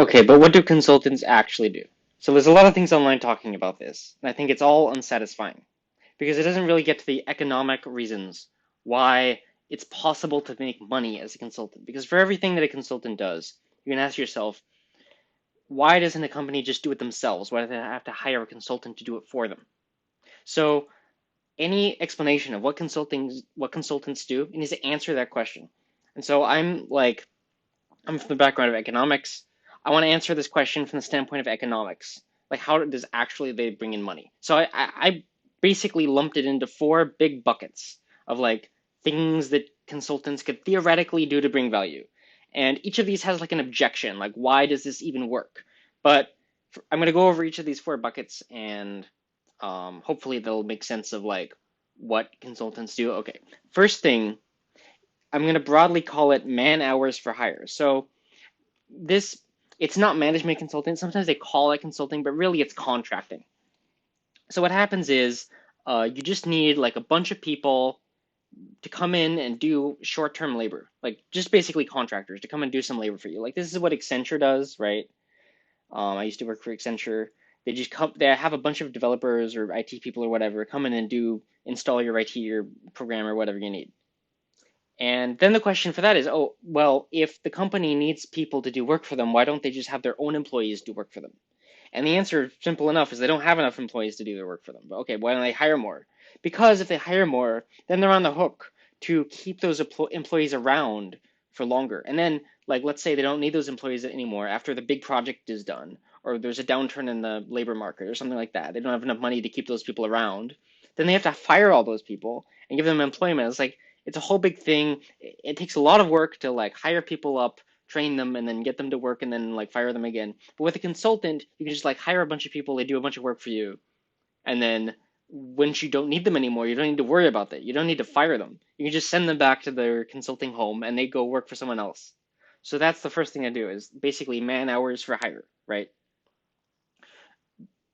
Okay, but what do consultants actually do? So there's a lot of things online talking about this, and I think it's all unsatisfying because it doesn't really get to the economic reasons why it's possible to make money as a consultant. Because for everything that a consultant does, you can ask yourself, why doesn't a company just do it themselves? Why do they have to hire a consultant to do it for them? So any explanation of what consultants do, it needs to answer that question. And so I'm from the background of economics. I want to answer this question from the standpoint of economics. Like, how does actually they bring in money? So I basically lumped it into four big buckets of like things that consultants could theoretically do to bring value. And each of these has like an objection, like why does this even work? But I'm going to go over each of these four buckets and hopefully they'll make sense of like what consultants do. Okay, first thing, I'm going to broadly call it man hours for hire. So this it's not management consulting. Sometimes they call it consulting, but really it's contracting. So what happens is you just need like a bunch of people to come in and do short-term labor, like just basically contractors to come and do some labor for you. Like this is what Accenture does, right? I used to work for Accenture. They have a bunch of developers or IT people or whatever come in and do install your IT or program or whatever you need. And then the question for that is, oh, well, if the company needs people to do work for them, why don't they just have their own employees do work for them? And the answer, simple enough, is they don't have enough employees to do their work for them. But okay, why don't they hire more? Because if they hire more, then they're on the hook to keep those employees around for longer. And then, like, let's say they don't need those employees anymore after the big project is done, or there's a downturn in the labor market or something like that. They don't have enough money to keep those people around. Then they have to fire all those people and give them employment. It's like it's a whole big thing. It takes a lot of work to like hire people up, train them, and then get them to work and then like fire them again. But with a consultant, you can just like hire a bunch of people, they do a bunch of work for you, and then once you don't need them anymore, you don't need to worry about that. You don't need to fire them. You can just send them back to their consulting home and they go work for someone else. So that's the first thing I do is basically man hours for hire, right?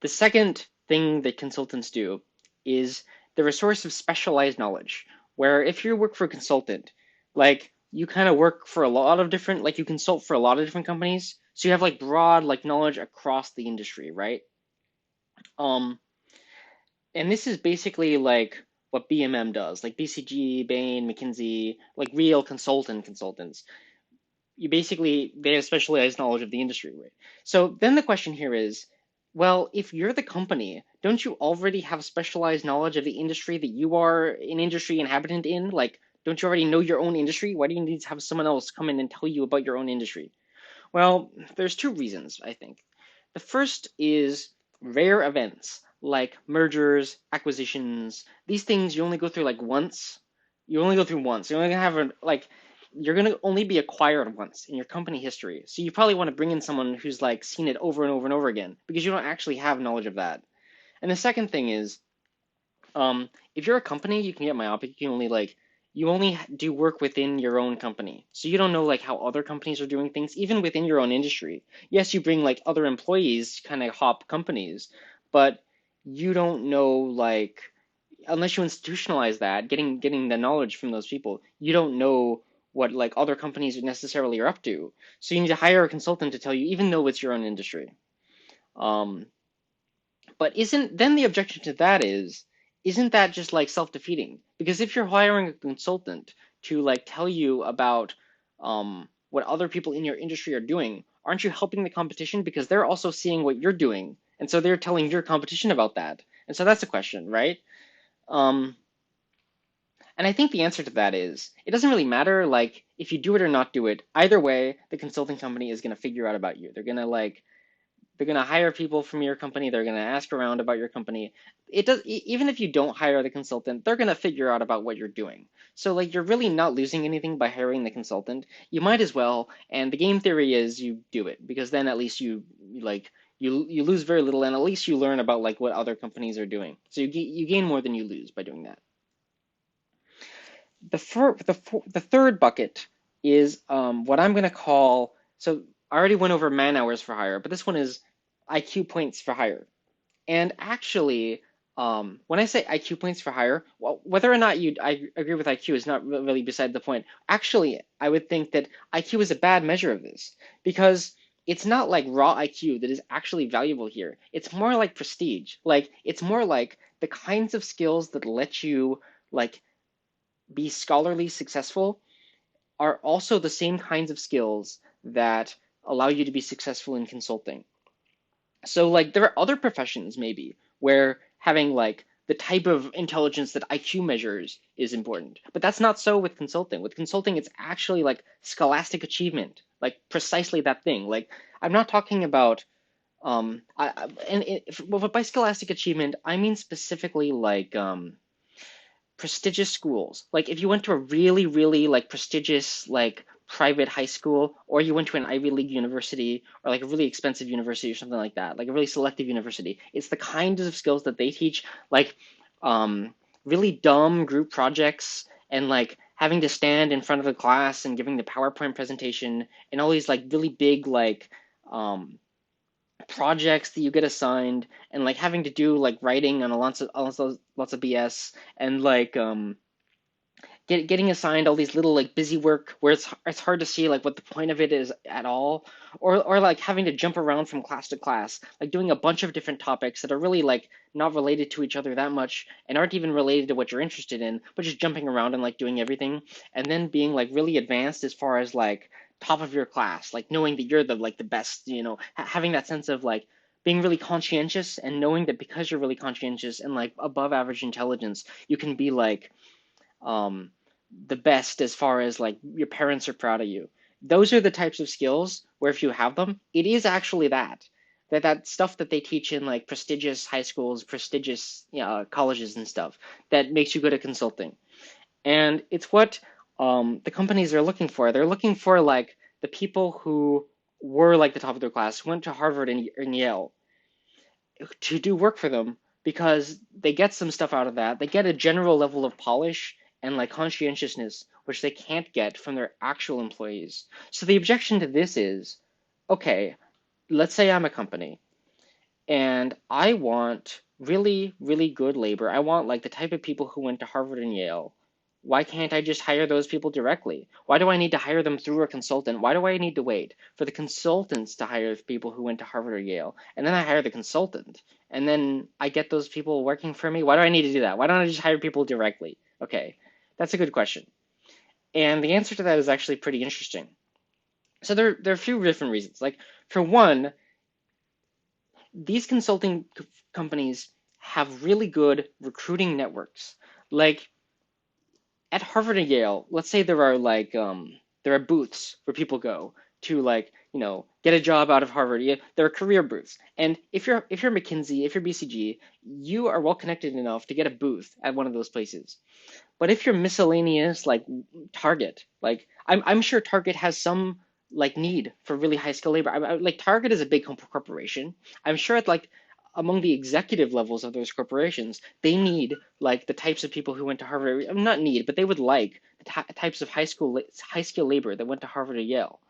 The second thing that consultants do is they're a source of specialized knowledge, where if you work for a consultant, like you kind of work for a lot of different, like you consult for a lot of different companies, so you have like broad like knowledge across the industry, right? Um, and this is basically like what BMM does, like BCG, Bain, McKinsey, like real consultants. They have specialized knowledge of the industry, right? So then the question here is, well, if you're the company, don't you already have specialized knowledge of the industry that you are an industry inhabitant in? Like, don't you already know your own industry? Why do you need to have someone else come in and tell you about your own industry? Well, there's two reasons, I think. The first is rare events like mergers, acquisitions. These things you only go through like once. You only go through once. You're only gonna have like you're gonna only be acquired once in your company history. So you probably want to bring in someone who's like seen it over and over and over again because you don't actually have knowledge of that. And the second thing is if you're a company, you can get myopic. You only do work within your own company, so you don't know like how other companies are doing things, even within your own industry. Yes, you bring like other employees, kind of hop companies, but you don't know like unless you institutionalize that, getting the knowledge from those people, you don't know what like other companies necessarily are up to. So you need to hire a consultant to tell you, even though it's your own industry. Um, but isn't then the objection to that is, isn't that just like self-defeating? Because if you're hiring a consultant to like tell you about what other people in your industry are doing, aren't you helping the competition because they're also seeing what you're doing, and so they're telling your competition about that? And so that's a question, right? Um, and I think the answer to that is it doesn't really matter like if you do it or not do it. Either way, the consulting company is going to figure out about you. They're going to hire people from your company. They're going to ask around about your company. Even if you don't hire the consultant, they're going to figure out about what you're doing. So like you're really not losing anything by hiring the consultant. You might as well. And the game theory is you do it because then at least you lose very little and at least you learn about like what other companies are doing. So you gain more than you lose by doing that. The third bucket is what I'm going to call, so I already went over man hours for hire, but this one is IQ points for hire. And actually, when I say IQ points for hire, well, whether or not I agree with IQ is not really beside the point. Actually, I would think that IQ is a bad measure of this because it's not like raw IQ that is actually valuable here. It's more like prestige. Like it's more like the kinds of skills that let you like be scholarly successful are also the same kinds of skills that allow you to be successful in consulting. So like there are other professions maybe where having like the type of intelligence that IQ measures is important. But that's not so with consulting. With consulting, it's actually like scholastic achievement, like precisely that thing. Like I'm not talking about and well, by scholastic achievement, I mean specifically like prestigious schools. Like if you went to a really, really like prestigious like private high school, or you went to an Ivy League university, or like a really expensive university or something like that, like a really selective university. It's the kinds of skills that they teach, like um, really dumb group projects and like having to stand in front of the class and giving the PowerPoint presentation and all these like really big like um, projects that you get assigned and like having to do like writing on a lots of BS and like getting assigned all these little like busy work where it's hard to see like what the point of it is at all, or like having to jump around from class to class, like doing a bunch of different topics that are really like not related to each other that much and aren't even related to what you're interested in, but just jumping around and like doing everything, and then being like really advanced as far as like top of your class, like knowing that you're the like the best, having that sense of like being really conscientious and knowing that because you're really conscientious and like above average intelligence, you can be like um, the best as far as like your parents are proud of you. Those are the types of skills where if you have them, it is actually that stuff that they teach in like prestigious high schools, prestigious colleges and stuff that makes you good at consulting. And it's what the companies are looking for. They're looking for like the people who were like the top of their class, went to Harvard and Yale, to do work for them because they get some stuff out of that. They get a general level of polish and like conscientiousness, which they can't get from their actual employees. So the objection to this is, okay, let's say I'm a company and I want really, really good labor. I want like the type of people who went to Harvard and Yale. Why can't I just hire those people directly? Why do I need to hire them through a consultant? Why do I need to wait for the consultants to hire people who went to Harvard or Yale? And then I hire the consultant. And then I get those people working for me? Why do I need to do that? Why don't I just hire people directly? Okay, that's a good question. And the answer to that is actually pretty interesting. So there are a few different reasons. Like, for one, these consulting companies have really good recruiting networks. Like at Harvard and Yale, let's say there are booths where people go to like get a job out of Harvard. Yeah, there are career booths, and if you're McKinsey, if you're BCG, you are well connected enough to get a booth at one of those places. But if you're miscellaneous, like Target, like I'm sure Target has some like need for really high skill labor. Like Target is a big corporation. I'm sure at like among the executive levels of those corporations, they need like the types of people who went to Harvard. Not need, but they would like the types of high skill labor that went to Harvard or Yale.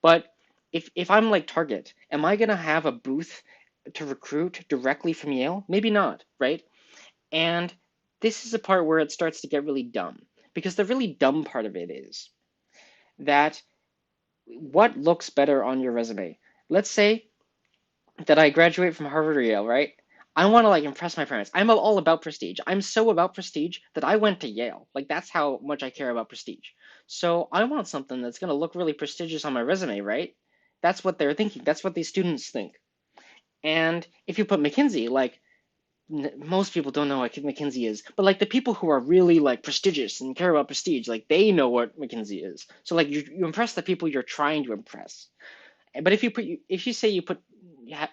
But if I'm like Target, am I gonna have a booth to recruit directly from Yale? Maybe not, right? And this is a part where it starts to get really dumb, because the really dumb part of it is that what looks better on your resume? Let's say that I graduate from Harvard or Yale, right? I want to like impress my parents. I'm all about prestige. I'm so about prestige that I went to Yale. Like that's how much I care about prestige. So I want something that's going to look really prestigious on my resume, right? That's what they're thinking. That's what these students think. And if you put McKinsey, like most people don't know what McKinsey is, but like the people who are really like prestigious and care about prestige, like they know what McKinsey is. So like you impress the people you're trying to impress. But if you say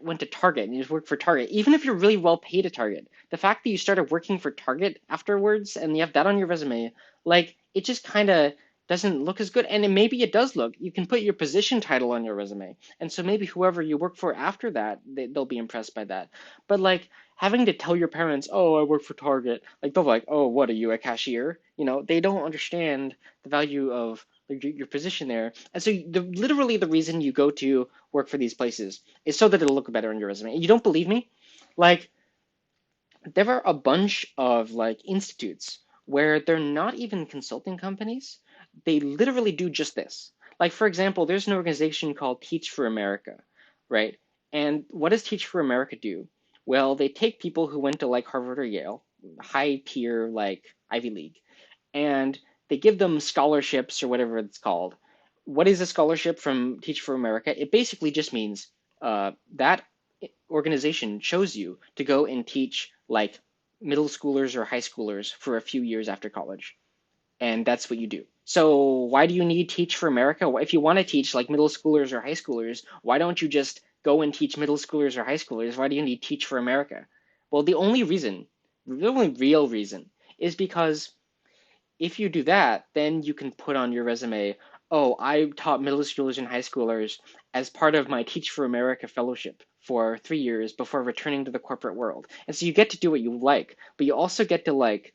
went to Target and you just worked for Target, even if you're really well paid at Target, the fact that you started working for Target afterwards and you have that on your resume, like it just kind of doesn't look as good. And maybe it does look. You can put your position title on your resume, and so maybe whoever you work for after that, they'll be impressed by that. But like having to tell your parents, "Oh, I work for Target," like they'll be like, "Oh, what are you, a cashier?" They don't understand the value of like, your position there. And so literally the reason you go to work for these places is so that it'll look better on your resume. You don't believe me? Like there are a bunch of like institutes where they're not even consulting companies. They literally do just this. Like, for example, there's an organization called Teach for America, right? And what does Teach for America do? Well, they take people who went to like Harvard or Yale, high tier, like Ivy League, and they give them scholarships or whatever it's called. What is a scholarship from Teach for America? It basically just means that organization chose you to go and teach like middle schoolers or high schoolers for a few years after college, and that's what you do. So why do you need Teach for America? If you want to teach like middle schoolers or high schoolers, why don't you just go and teach middle schoolers or high schoolers? Why do you need Teach for America? Well, the only real reason is because if you do that, then you can put on your resume, oh, I taught middle schoolers and high schoolers as part of my Teach for America fellowship for 3 years before returning to the corporate world. And so you get to do what you like, but you also get to like,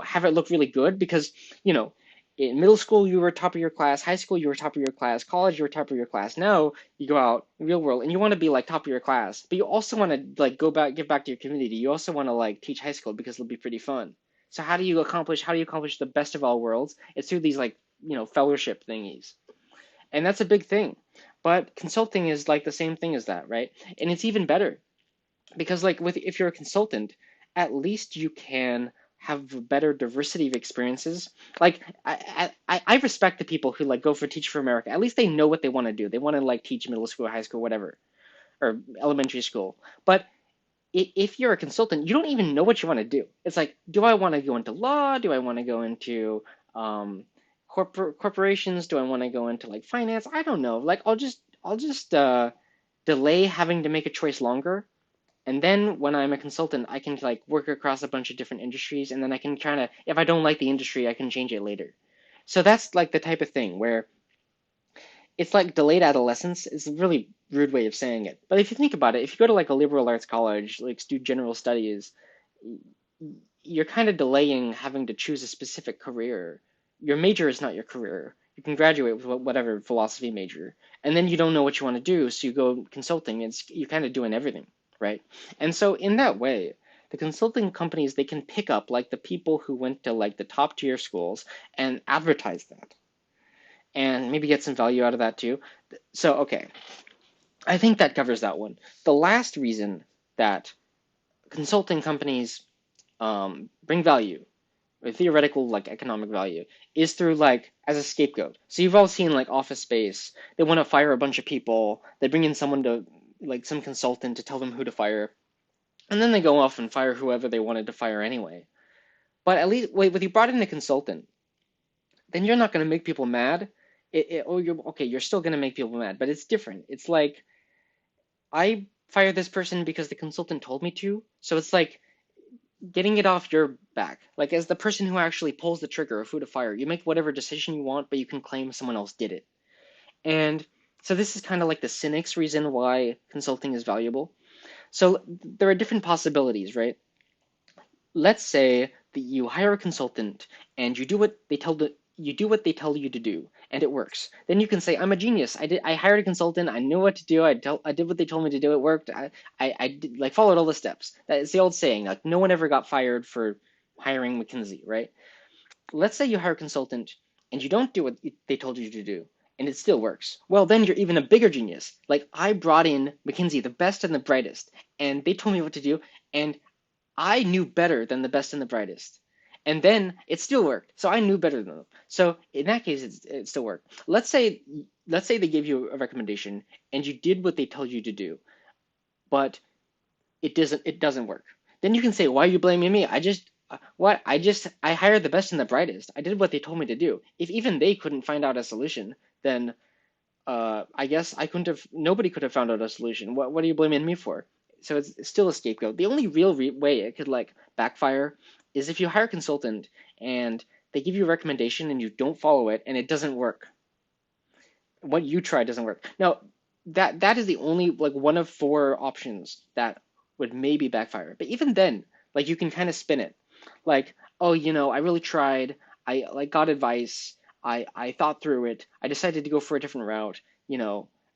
have it look really good because, you know, in middle school you were top of your class, high school you were top of your class, college you were top of your class. Now you go out real world and you want to be like top of your class, but you also want to like go back, give back to your community. You also want to like teach high school because it'll be pretty fun. So how do you accomplish the best of all worlds? It's through these like, fellowship thingies. And that's a big thing. But consulting is like the same thing as that, right? And it's even better because like with if you're a consultant, at least you can have a better diversity of experiences. Like I respect the people who like go for Teach for America. At least they know what they want to do. They want to like teach middle school, high school, whatever, or elementary school. But if you're a consultant, you don't even know what you want to do. It's like, do I want to go into law? Do I want to go into corporations? Do I want to go into like finance? I don't know. Like I'll just delay having to make a choice longer, and then when I'm a consultant, I can like work across a bunch of different industries, and then I can kind of, if I don't like the industry, I can change it later. So that's like the type of thing where it's like delayed adolescence. It's a really rude way of saying it. But if you think about it, if you go to like a liberal arts college, like do general studies, you're kind of delaying having to choose a specific career. Your major is not your career. You can graduate with whatever philosophy major, and then you don't know what you want to do, so you go consulting. You're kind of doing everything, right? And so in that way, the consulting companies, they can pick up like the people who went to like the top tier schools and advertise that, and maybe get some value out of that too. So okay, I think that covers that one. The last reason that consulting companies bring value, or theoretical like economic value, is through like as a scapegoat. So you've all seen like Office Space. They want to fire a bunch of people. They bring in someone to like some consultant to tell them who to fire, and then they go off and fire whoever they wanted to fire anyway. But at least wait, when you brought in a consultant, then you're not going to make people mad. You're okay. You're still going to make people mad, but it's different. It's like I fired this person because the consultant told me to. So it's like getting it off your back. Like as the person who actually pulls the trigger of who to fire, you make whatever decision you want, but you can claim someone else did it. And so this is kind of like the cynic's reason why consulting is valuable. So there are different possibilities, right? Let's say that you hire a consultant and you do what they tell you to do, and it works. Then you can say, I'm a genius. I hired a consultant. I knew what to do. I did what they told me to do. It worked. I did, like followed all the steps. It's the old saying, like no one ever got fired for hiring McKinsey, right? Let's say you hire a consultant and you don't do what they told you to do, and it still works. Well, then you're even a bigger genius. Like I brought in McKinsey, the best and the brightest, and they told me what to do, and I knew better than the best and the brightest. And then it still worked. So I knew better than them. So in that case, it still worked. Let's say they gave you a recommendation and you did what they told you to do, but it doesn't work. Then you can say, why are you blaming me? I hired the best and the brightest. I did what they told me to do. If even they couldn't find out a solution, then I guess nobody could have found out a solution. What are you blaming me for? So it's still a scapegoat. The only real way it could like backfire is if you hire a consultant and they give you a recommendation and you don't follow it and it doesn't work. What you try doesn't work. Now, that is the only like one of four options that would maybe backfire. But even then, like you can kind of spin it. Like, oh, I really tried. I like got advice. I thought through it. I decided to go for a different route.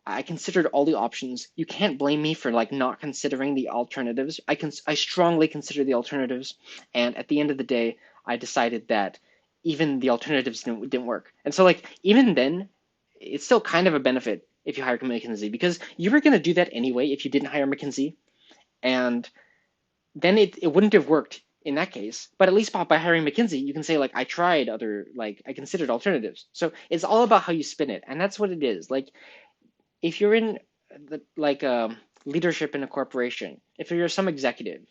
I considered all the options. You can't blame me for like not considering the alternatives. I strongly consider the alternatives, and at the end of the day, I decided that even the alternatives didn't work. And so like even then, it's still kind of a benefit if you hire McKinsey because you were going to do that anyway if you didn't hire McKinsey, and then it wouldn't have worked in that case. But at least by hiring McKinsey, you can say like I tried other like I considered alternatives. So it's all about how you spin it, and that's what it is. Like if you're in leadership in a corporation, if you're some executive,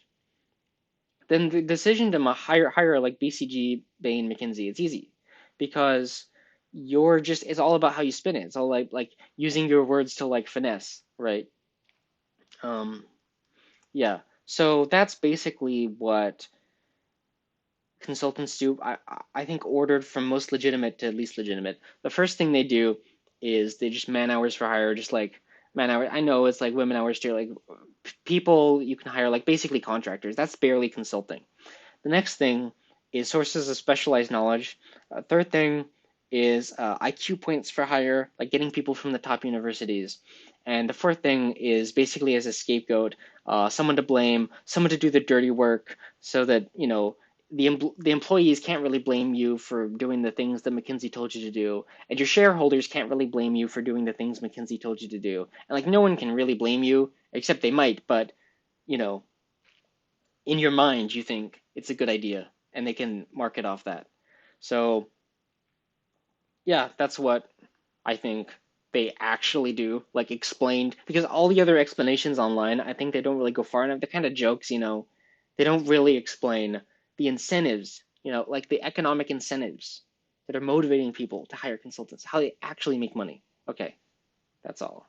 then the decision to hire like BCG, Bain, McKinsey, it's easy because you're just it's all about how you spin it. It's all like using your words to like finesse, right? Um, yeah. So that's basically what consultants do. I think ordered from most legitimate to least legitimate. The first thing they do is they just man hours for hire, just like man hours. I know it's like women hours too, like people you can hire like basically contractors. That's barely consulting. The next thing is sources of specialized knowledge. Third thing is IQ points for hire, like getting people from the top universities. And the fourth thing is basically as a scapegoat, someone to blame, someone to do the dirty work, so that the employees can't really blame you for doing the things that McKinsey told you to do, and your shareholders can't really blame you for doing the things McKinsey told you to do. And like no one can really blame you, except they might, but you know, in your mind you think it's a good idea and they can mark it off that. So yeah, that's what I think they actually do, like explained, because all the other explanations online, I think they don't really go far enough. They're kind of jokes, they don't really explain the incentives, like the economic incentives that are motivating people to hire consultants, how they actually make money. Okay, that's all.